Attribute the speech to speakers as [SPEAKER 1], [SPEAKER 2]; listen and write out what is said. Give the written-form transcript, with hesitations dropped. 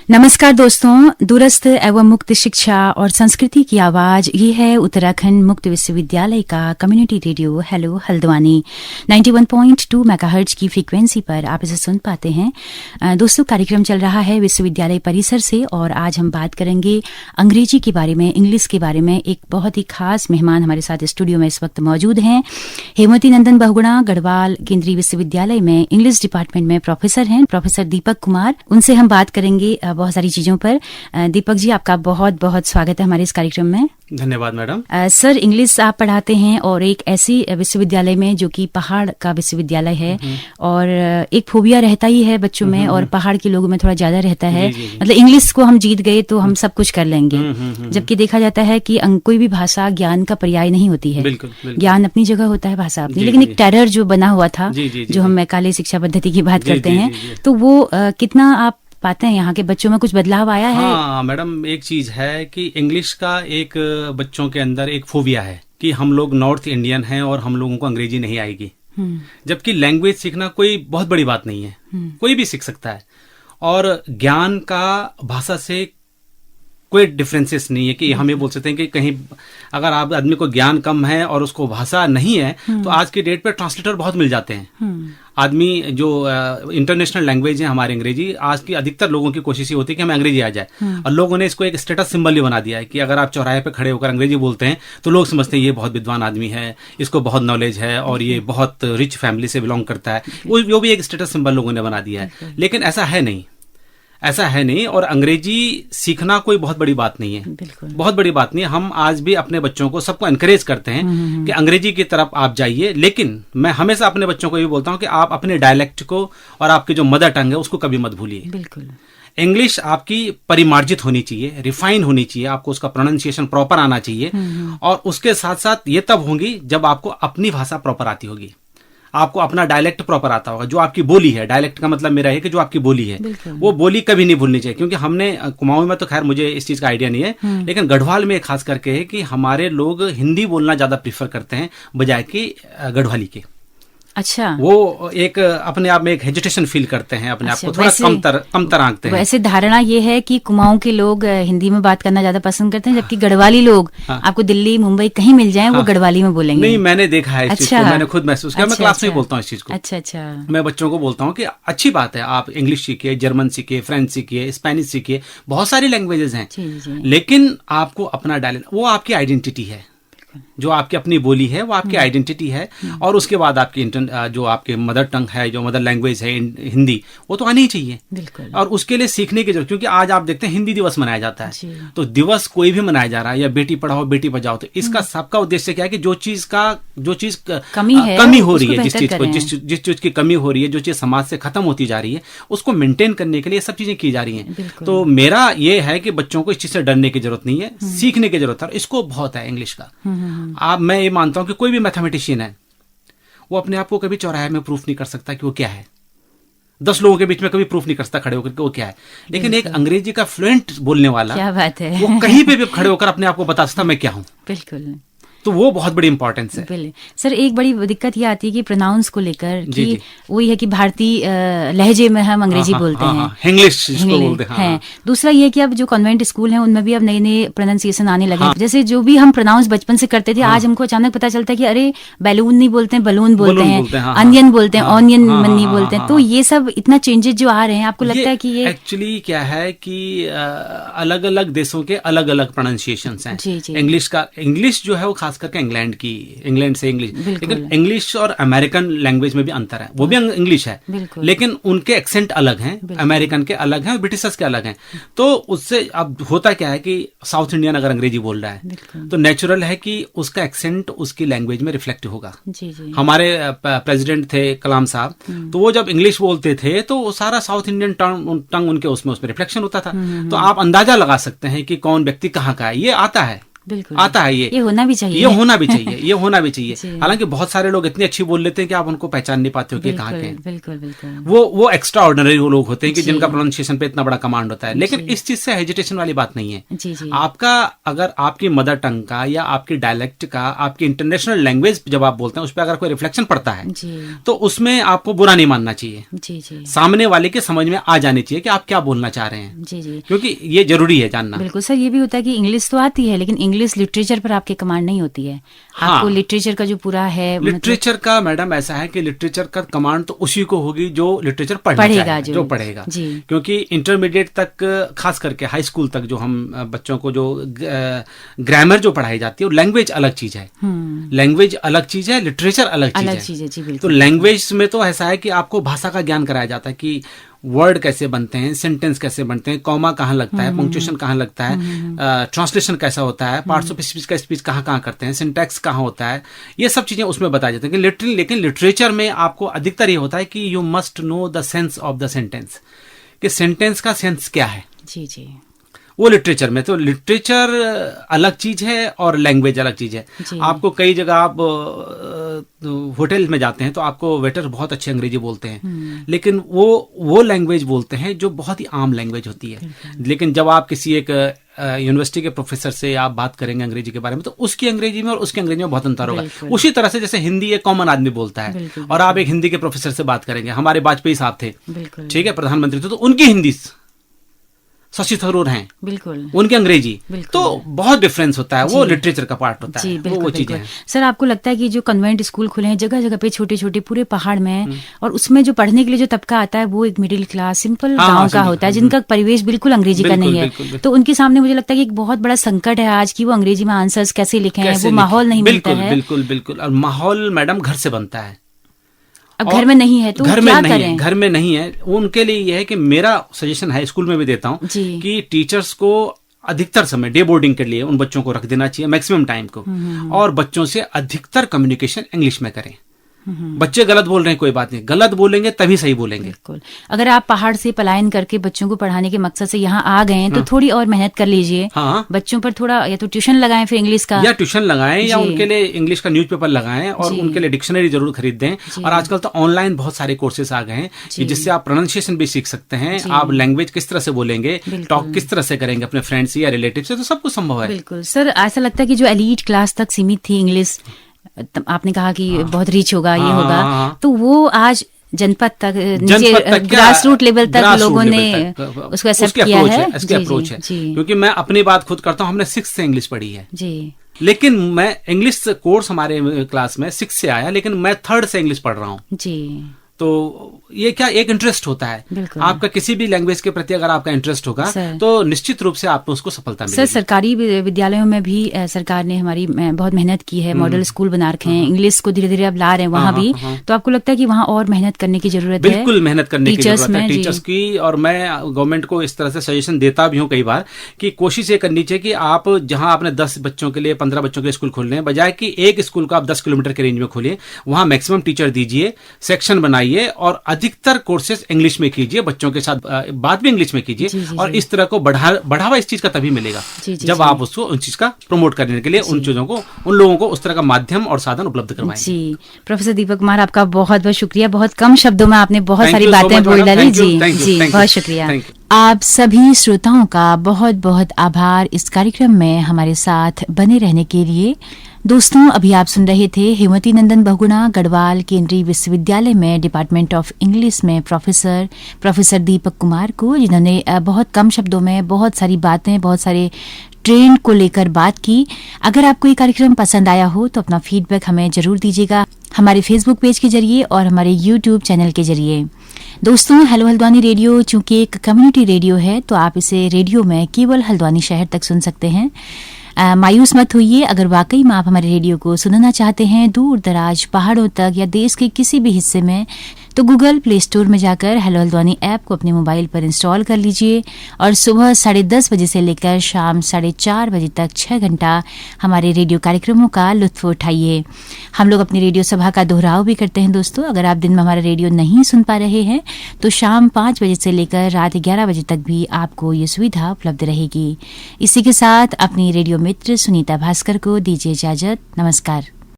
[SPEAKER 1] नमस्कार दोस्तों, दूरस्थ एवं मुक्त शिक्षा और संस्कृति की आवाज ये है उत्तराखंड मुक्त विश्वविद्यालय का community radio hello Haldwani 91.2 megahertz की फ्रीक्वेंसी पर आप इसे सुन पाते हैं। दोस्तों, कार्यक्रम चल रहा है विश्वविद्यालय परिसर से और आज हम बात करेंगे अंग्रेजी के बारे में, इंग्लिश के बारे में। एक बहुत ही खास मेहमान हमारे साथ स्टूडियो में इस वक्त मौजूद हैं। हेमवती नंदन बहुगुणा गढ़वाल केंद्रीय विश्वविद्यालय में इंग्लिश डिपार्टमेंट में प्रोफेसर हैं, प्रोफेसर दीपक कुमार। उनसे हम बात करेंगे बहुत सारी चीजों पर। दीपक जी, आपका बहुत बहुत स्वागत है हमारे इस कार्यक्रम में।
[SPEAKER 2] धन्यवाद मैडम।
[SPEAKER 1] सर, इंग्लिश आप पढ़ाते हैं और एक ऐसी विश्वविद्यालय में जो कि पहाड़ का विश्वविद्यालय है और एक फोबिया रहता ही है बच्चों में और पहाड़ के लोगों में थोड़ा ज्यादा रहता है। मतलब इंग्लिश को हम जीत गए तो हम सब कुछ कर लेंगे, जबकि देखा जाता है कि कोई भी भाषा ज्ञान का पर्याय नहीं होती है। ज्ञान अपनी जगह होता है, भाषा अपनी। लेकिन एक टेरर जो बना हुआ था, जो हम मैकाले शिक्षा पद्धति की बात करते हैं, तो वो कितना आप पाते हैं यहाँ के बच्चों में कुछ बदलाव आया है?
[SPEAKER 2] हाँ मैडम, एक चीज है कि इंग्लिश का एक बच्चों के अंदर एक फोबिया है कि हम लोग नॉर्थ इंडियन हैं और हम लोगों को अंग्रेजी नहीं आएगी। जबकि लैंग्वेज सीखना कोई बहुत बड़ी बात नहीं है, कोई भी सीख सकता है। और ज्ञान का भाषा से कोई डिफरेंसेस नहीं है कि हम ये बोल सकते हैं कि कहीं अगर आप आदमी को ज्ञान कम है और उसको भाषा नहीं है तो आज की डेट पे ट्रांसलेटर बहुत मिल जाते हैं। आदमी जो इंटरनेशनल लैंग्वेज है हमारी अंग्रेजी, आज की अधिकतर लोगों की कोशिश ये होती है कि हमें अंग्रेजी आ जाए। और लोगों ने इसको एक स्टेटस सिंबल ही बना दिया है कि अगर आप चौराहे पे खड़े होकर अंग्रेजी बोलते हैं तो लोग समझते हैं ये बहुत विद्वान आदमी है, इसको बहुत नॉलेज है और ये बहुत रिच फैमिली से बिलोंग करता है। वो भी एक स्टेटस सिंबल लोगों ने बना दिया है। लेकिन ऐसा है नहीं, ऐसा है नहीं। और अंग्रेजी सीखना कोई बहुत बड़ी बात नहीं है, बहुत बड़ी बात नहीं है। हम आज भी अपने बच्चों को सबको एनकरेज करते हैं कि अंग्रेजी की तरफ आप जाइए। लेकिन मैं हमेशा अपने बच्चों को ये बोलता हूं कि आप अपने डायलेक्ट को और आपकी जो मदर टंग है उसको कभी मत भूलिए।
[SPEAKER 1] बिल्कुल।
[SPEAKER 2] इंग्लिश आपकी परिमार्जित होनी चाहिए, रिफाइन होनी चाहिए, आपको उसका प्रोनाउंसिएशन प्रॉपर आना चाहिए। और उसके साथ साथ ये तब होंगी जब आपको अपनी भाषा प्रॉपर आती होगी, आपको अपना डायलेक्ट प्रॉपर आता होगा, जो आपकी बोली है। डायलेक्ट का मतलब मेरा है कि जो आपकी बोली है वो बोली कभी नहीं भूलनी चाहिए। क्योंकि हमने कुमाऊं में तो खैर मुझे इस चीज का आइडिया नहीं है, लेकिन गढ़वाल में खास करके है कि हमारे लोग हिंदी बोलना ज्यादा प्रीफर करते हैं बजाय कि गढ़वाली के।
[SPEAKER 1] अच्छा।
[SPEAKER 2] वो एक अपने आप में एक हेजिटेशन फील करते हैं, अपने आप को थोड़ा कमतर आंकते हैं।
[SPEAKER 1] वैसे धारणा ये है कि कुमाऊं के लोग हिंदी में बात करना ज्यादा पसंद करते हैं, जबकि गढ़वाली लोग आपको दिल्ली मुंबई कहीं मिल जाएं वो गढ़वाली में बोलेंगे।
[SPEAKER 2] नहीं, मैंने देखा है इस चीज को, मैंने खुद महसूस किया। मैं क्लास में बोलता हूँ इस चीज को।
[SPEAKER 1] अच्छा।
[SPEAKER 2] मैं बच्चों को बोलता हूँ कि अच्छी बात है, आप इंग्लिश सीखिए, जर्मन सीखिए, फ्रेंच सीखिए, स्पेनिश सीखिए, बहुत सारी लैंग्वेजेस हैं। लेकिन आपको अपना डायलेक्ट, वो आपकी आइडेंटिटी है। जो आपकी अपनी बोली है वो आपकी आइडेंटिटी है। और उसके बाद आपकी जो आपके मदर टंग है, जो मदर लैंग्वेज है हिंदी, वो तो आनी ही चाहिए।
[SPEAKER 1] बिल्कुल।
[SPEAKER 2] और उसके लिए सीखने की जरूरत, क्योंकि आज आप देखते हैं हिंदी दिवस मनाया जाता है। तो दिवस कोई भी मनाया जा रहा है, या बेटी पढ़ाओ बेटी बचाओ, तो इसका सबका उद्देश्य क्या है कि जो चीज कमी हो रही है, जिस चीज की कमी हो रही है, जो चीज समाज से खत्म होती जा रही है, उसको मेंटेन करने के लिए सब चीजें की जा रही हैं। तो मेरा ये है कि बच्चों को इस चीज से डरने की जरूरत नहीं है, सीखने की जरूरत है। इसको बहुत है इंग्लिश का। मैं ये मानता हूं कि कोई भी मैथमेटिशियन है वो अपने आप को कभी चौराहे में प्रूफ नहीं कर सकता कि वो क्या है। 10 लोगों के बीच में कभी प्रूफ नहीं कर सकता खड़े होकर कि वो क्या है। लेकिन एक अंग्रेजी का फ्लुएंट बोलने वाला,
[SPEAKER 1] क्या बात है,
[SPEAKER 2] वो कहीं पे भी खड़े होकर अपने आप को बता सकता मैं क्या हूं।
[SPEAKER 1] बिल्कुल।
[SPEAKER 2] तो वो बहुत बड़ी इंपॉर्टेंस है।
[SPEAKER 1] सर, एक बड़ी दिक्कत ये आती है कि प्रोनाउंस को लेकर कि वही है कि भारतीय लहजे में हम अंग्रेजी बोलते हैं,
[SPEAKER 2] इंग्लिश बोलते हैं।
[SPEAKER 1] दूसरा ये है कि अब जो कॉन्वेंट स्कूल हैं उनमें भी अब नए नए प्रोनाउंसिएशन आने लगे। जैसे जो भी हम प्रोनाउंस बचपन से करते थे, आज हमको अचानक पता चलता है कि अरे बैलून नहीं बोलते हैं, बलून बोलते हैं, अनियन बोलते हैं, ऑनियन नहीं बोलते हैं। तो ये सब इतना चेंजेस जो आ रहे हैं, आपको लगता है कि ये
[SPEAKER 2] एक्चुअली क्या है कि अलग अलग देशों के अलग अलग प्रोनाउंसिएशन हैं। इंग्लिश जो है वो खास करके इंग्लैंड से इंग्लिश, लेकिन इंग्लिश और अमेरिकन लैंग्वेज में भी अंतर है। वो भी इंग्लिश है, लेकिन उनके एक्सेंट अलग हैं, अमेरिकन के अलग हैं, ब्रिटिशर्स के अलग हैं। तो उससे अब होता क्या है कि साउथ इंडियन अगर अंग्रेजी बोल रहा है तो नेचुरल है कि उसका एक्सेंट उसकी लैंग्वेज में रिफ्लेक्ट होगा। हमारे प्रेसिडेंट थे कलाम साहब, तो वो जब इंग्लिश बोलते थे तो वो सारा साउथ इंडियन टंग उनके उसमें रिफ्लेक्शन होता था। तो आप अंदाजा लगा सकते हैं कि कौन व्यक्ति कहाँ का है। ये आता है,
[SPEAKER 1] बिल्कुल
[SPEAKER 2] आता है ये
[SPEAKER 1] होना भी चाहिए,
[SPEAKER 2] ये होना भी चाहिए, ये होना भी चाहिए। हालांकि बहुत सारे लोग इतनी अच्छी बोल लेते हैं कि आप उनको पहचान नहीं पाते हो कि कहाँ के।
[SPEAKER 1] बिल्कुल बिल्कुल
[SPEAKER 2] वो एक्स्ट्रा ऑर्डिनरी लोग होते हैं कि जिनका प्रोनाउंसिएशन पे इतना बड़ा कमांड होता है, लेकिन इस चीज से हेजिटेशन वाली बात नहीं है। आपका अगर आपकी मदर टंग का या आपकी डायलेक्ट का, आपकी इंटरनेशनल लैंग्वेज जब आप बोलते हैं उस पर अगर कोई रिफ्लेक्शन पड़ता है तो उसमें आपको बुरा नहीं मानना चाहिए। सामने वाले के समझ में आ जानी चाहिए कि आप क्या बोलना चाह रहे हैं, क्योंकि ये जरूरी है जानना।
[SPEAKER 1] बिल्कुल सर, ये भी होता है कि इंग्लिश तो आती है लेकिन इंग्लिश लिटरेचर पर आपकी कमांड नहीं होती है। आपको लिटरेचर का जो पूरा है,
[SPEAKER 2] लिटरेचर का मैडम ऐसा है कि लिटरेचर का कमांड तो उसी को होगी जो लिटरेचर पढ़ेगा, जो पढ़ेगा। क्योंकि इंटरमीडिएट तक, खास करके हाई स्कूल तक जो हम बच्चों को जो ग्रामर जो पढ़ाई जाती है, लैंग्वेज अलग चीज है, लैंग्वेज अलग चीज है, लिटरेचर अलग चीज है। तो लैंग्वेज में तो ऐसा है कि आपको भाषा का ज्ञान कराया जाता है कि वर्ड कैसे बनते हैं, सेंटेंस कैसे बनते हैं, कॉमा कहाँ लगता है, पंक्चुएशन कहाँ लगता है, ट्रांसलेशन कैसा होता है, पार्ट्स ऑफ स्पीच का स्पीच कहाँ कहाँ करते हैं, सिंटैक्स कहाँ होता है, ये सब चीजें उसमें बताई जाती हैं। लेकिन लिटरेचर में आपको अधिकतर ये होता है कि you must know the sense of the sentence, कि सेंटेंस का सेंस क्या है।
[SPEAKER 1] जी
[SPEAKER 2] वो लिटरेचर में, तो लिटरेचर अलग चीज है और लैंग्वेज अलग चीज है। आपको कई जगह आप होटल में जाते हैं तो आपको वेटर बहुत अच्छे अंग्रेजी बोलते हैं, लेकिन वो लैंग्वेज बोलते हैं जो बहुत ही आम लैंग्वेज होती है। लेकिन जब आप किसी एक यूनिवर्सिटी के प्रोफेसर से आप बात करेंगे अंग्रेजी के बारे में, तो उसकी अंग्रेजी में और उसकी अंग्रेजी में बहुत अंतर होगा। उसी तरह से जैसे हिंदी एक कॉमन आदमी बोलता है और आप एक हिंदी के प्रोफेसर से बात करेंगे, हमारे वाजपेयी साहब थे, ठीक है, प्रधानमंत्री थे, तो उनकी हिंदी, शशि थरूर हैं, बिल्कुल, उनकी अंग्रेजी, तो बहुत डिफरेंस होता है। वो लिटरेचर का पार्ट होता है, वो चीजें हैं।
[SPEAKER 1] सर, आपको लगता है कि जो कन्वेंट स्कूल खुले हैं जगह जगह पे, छोटे छोटे पूरे पहाड़ में, और उसमें जो पढ़ने के लिए जो तबका आता है वो एक मिडिल क्लास सिंपल गांव का होता है, जिनका परिवेश बिल्कुल अंग्रेजी का नहीं है, तो उनके सामने मुझे लगता है कि एक बहुत बड़ा संकट है आज की, वो अंग्रेजी में आंसर्स कैसे लिखे हैं, वो माहौल नहीं मिलता है।
[SPEAKER 2] बिल्कुल, और माहौल मैडम घर से बनता है।
[SPEAKER 1] अब घर में नहीं है तो
[SPEAKER 2] घर
[SPEAKER 1] क्या
[SPEAKER 2] में
[SPEAKER 1] करें?
[SPEAKER 2] घर में नहीं है, उनके लिए यह है कि मेरा सजेशन है, स्कूल में भी देता हूँ कि टीचर्स को अधिकतर समय डे बोर्डिंग के लिए उन बच्चों को रख देना चाहिए, मैक्सिमम टाइम को, और बच्चों से अधिकतर कम्युनिकेशन इंग्लिश में करें। बच्चे गलत बोल रहे हैं, कोई बात नहीं, गलत बोलेंगे तभी सही बोलेंगे।
[SPEAKER 1] बिल्कुल। अगर आप पहाड़ से पलायन करके बच्चों को पढ़ाने के मकसद से यहाँ आ गए हैं तो थोड़ी और मेहनत कर लीजिए। बच्चों पर थोड़ा या तो ट्यूशन लगाएं, फिर इंग्लिश का,
[SPEAKER 2] या ट्यूशन लगाएं, या उनके लिए इंग्लिश का न्यूज़पेपर लगाएं, और उनके लिए डिक्शनरी जरूर खरीद दें। और आजकल तो ऑनलाइन बहुत सारे कोर्सेज आ गए हैं जिससे आप प्रोनाउंसिएशन भी सीख सकते हैं, आप लैंग्वेज किस तरह से बोलेंगे, टॉक किस तरह से करेंगे अपने फ्रेंड से या रिलेटिव से, तो सब कुछ संभव है।
[SPEAKER 1] बिल्कुल सर, ऐसा लगता है कि जो एलीट क्लास तक सीमित थी इंग्लिश, आपने कहा कि बहुत रीच होगा, ये होगा, तो वो आज जनपद तक, ग्रास रूट लेवल तक लोगों ने उसको एक्सेप्ट किया है।
[SPEAKER 2] इसकी अप्रोच है, क्योंकि मैं अपनी बात खुद करता हूँ, हमने 6 से इंग्लिश पढ़ी है जी, लेकिन मैं इंग्लिश कोर्स हमारे क्लास में 6 से आया, लेकिन मैं 3rd से इंग्लिश पढ़ रहा हूँ जी। तो ये क्या एक इंटरेस्ट होता है आपका, किसी भी लैंग्वेज के प्रति अगर आपका इंटरेस्ट होगा तो निश्चित रूप से आपको उसको सफलता मिलेगी।
[SPEAKER 1] सर, सरकारी विद्यालयों में भी सरकार ने हमारी बहुत मेहनत की है, मॉडल स्कूल बना रखे हैं, इंग्लिश को धीरे धीरे अब ला रहे हैं वहाँ भी, तो आपको लगता है कि वहाँ और मेहनत करने की जरूरत है?
[SPEAKER 2] बिल्कुल मेहनत करने की जरूरत है टीचर्स की, और मैं गवर्नमेंट को इस तरह से सजेशन देता भी हूँ कई बार कि कोशिश ये करनी चाहिए कि आप जहाँ आपने 10 बच्चों के लिए 15 बच्चों के स्कूल खोलने हैं, बजाय कि एक स्कूल को आप 10 किलोमीटर के रेंज में खोलिए, वहाँ मैक्सिमम टीचर दीजिए, सेक्शन बनाइए, और अधिकतर कोर्सेज इंग्लिश में कीजिए, बच्चों के साथ बात भी इंग्लिश में कीजिए, और इस तरह को बढ़ावा इस चीज का तभी मिलेगा जब आप उसको उन चीज का प्रमोट करने के लिए उन चीजों को, उन लोगों को उस तरह का माध्यम और साधन उपलब्ध करवाएं।
[SPEAKER 1] जी, प्रोफेसर दीपक कुमार, आपका बहुत बहुत शुक्रिया, बहुत कम शब्दों में आपने बहुत सारी बातें बोल डाली। जी, बहुत शुक्रिया। आप सभी श्रोताओं का बहुत बहुत आभार इस कार्यक्रम में हमारे साथ बने रहने के लिए। दोस्तों, अभी आप सुन रहे थे हेमवती नंदन बहुगुणा गढ़वाल केंद्रीय विश्वविद्यालय में डिपार्टमेंट ऑफ इंग्लिश में प्रोफेसर दीपक कुमार को, जिन्होंने बहुत कम शब्दों में बहुत सारी बातें, बहुत सारे ट्रेंड को लेकर बात की। अगर आपको ये कार्यक्रम पसंद आया हो तो अपना फीडबैक हमें जरूर दीजिएगा, हमारे फेसबुक पेज के जरिए और हमारे यूट्यूब चैनल के जरिए। दोस्तों, हेलो हल्द्वानी रेडियो चूंकि एक कम्युनिटी रेडियो है तो आप इसे रेडियो में केवल हल्द्वानी शहर तक सुन सकते हैं। मायूस मत होइए, अगर वाकई में आप हमारे रेडियो को सुनना चाहते हैं दूर दराज पहाड़ों तक या देश के किसी भी हिस्से में, तो गूगल प्ले स्टोर में जाकर हेलो हल्द्वानी ऐप को अपने मोबाइल पर इंस्टॉल कर लीजिए और सुबह 10:30 बजे से लेकर शाम 4:30 बजे तक 6 घंटा हमारे रेडियो कार्यक्रमों का लुत्फ उठाइए। हम लोग अपनी रेडियो सभा का दोहराव भी करते हैं दोस्तों। अगर आप दिन में हमारा रेडियो नहीं सुन पा रहे हैं तो शाम 5 बजे से लेकर रात 11 बजे तक भी आपको ये सुविधा उपलब्ध रहेगी। इसी के साथ अपनी रेडियो मित्र सुनीता भास्कर को दीजिए इजाजत। नमस्कार।